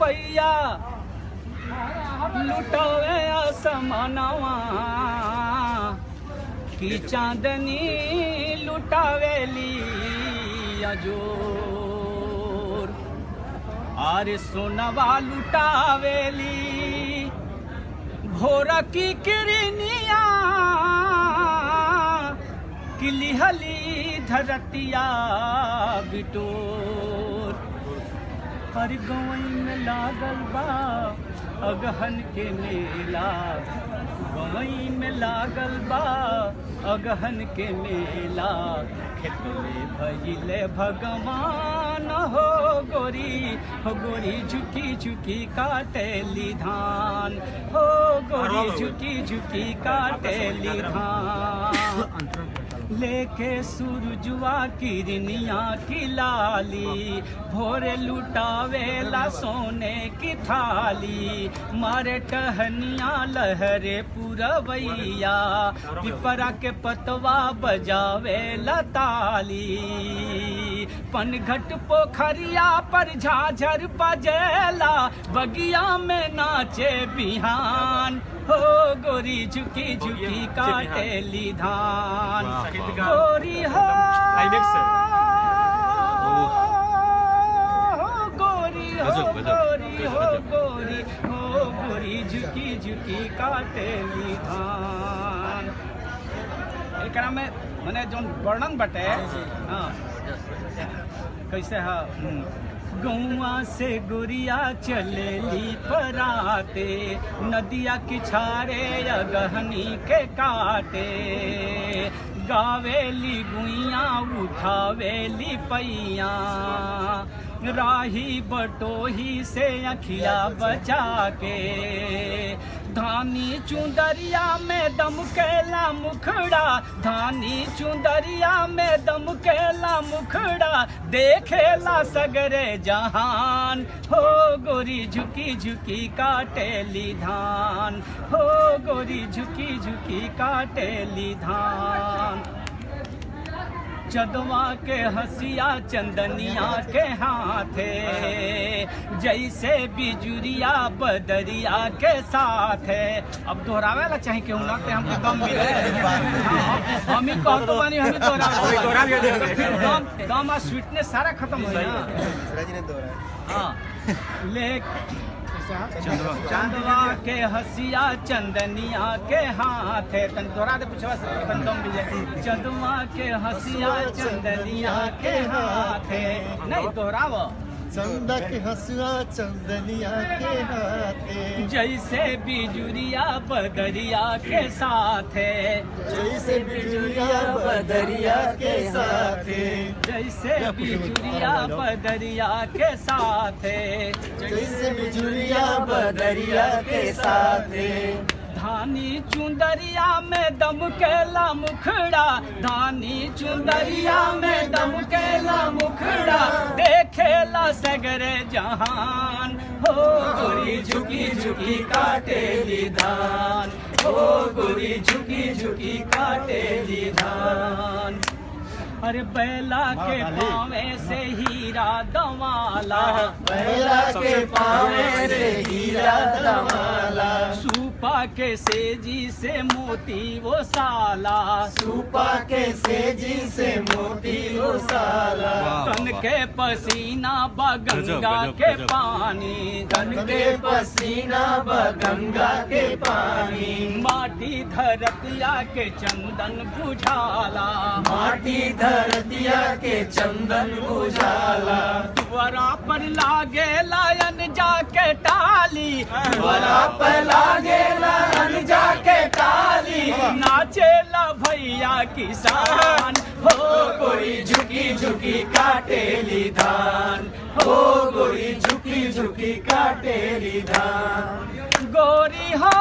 पुरवैया लुटावे आसमानवा की चांदनी लुटावेली अजोर आरे सोनवा लुटावेली भोर की किरनिया किलिहली धरतिया बिटोर हर गवई में लागल बा अगहन के मेला गवई में लागल बा अगहन के मेला खेत में भइले भगवान हो गोरी झुकी झुकी काटेली धान हो गोरी झुकी झुकी काटेली धान लेके सूरजवा किरनिया की लाली भोरे लुटावेला सोने की थाली मारे टहनिया लहरे पुरवैया पिपरा के पतवा बजावेला ताली पनघट पोखरिया पर झाझर बजेला बगिया में नाचे बिहान हो गोरी झुकी झुकी काटेली धान गोरी हो गोरी हो गोरी झुकी झुकी काटेली धान एकरा में मने जोन वर्णन बटे हाँ कैसे है गौआ से गुड़िया चलेली पराते नदिया किछारे अगहनी के काटे गावेली गुइया उठावेली पैया राही बटोही से अखिया बचा के धानी चुंदरिया में दमकेला मुखड़ा धानी चुंदरिया में दमकेला मुखड़ा देखेला सगरे जहान हो गोरी झुकी झुकी काटेली धान हो गोरी झुकी झुकी काटेली धान चंदवा के हसिया चंदनिया के हाथे जैसे बिजुरिया बदरिया के साथ है अब दोहरावे ला चाहे केहू ना के हमके दम मिले हम ही कहतो बानी हम ही दोहरावे दम आ स्वीटनेस सारा खत्म हो गया हां ले चंदवा के हसिया चंदनिया के हाथ है तन तोरा दे पूछवा से तन दम मिले चंदवा के हसिया चंदनिया के हाथ है नहीं दोहराव चंदा के हसुआ चंदनिया के हाथे जैसे बिजुरिया बदरिया के साथ है जैसे बिजुरिया बदरिया के साथ जैसे बिजुरिया बदरिया के साथ जैसे बिजुरिया बदरिया के साथ धानी चुंदरिया में दमकेला मुखड़ा धानी चुंदरिया में दमकेला मुखड़ा देखेला सगरे जहान हो गोरी झुकी झुकी काटेली धान हो गोरी झुकी झुकी काटेली धान अरे बैला के पावे से हीरा दवाला बैला के पावे से हीरा दवाला सूपा के सेजी से मोती वो साला सूपा के सेजी से मोती वो साला तन के पसीना ब गंगा के पानी तन के पसीना ब गंगा के पानी माटी धरतिया के चंदन बुझाला माटी धरतिया के चंदन बुझाला वरा पर लागे लायन जाके टाली वरा पर लागे लायन जाके टाली नाचेला भैया किसान हो गोरी झुकी झुकी काटेली धान हो गोरी झुकी झुकी काटेली धान गोरी हो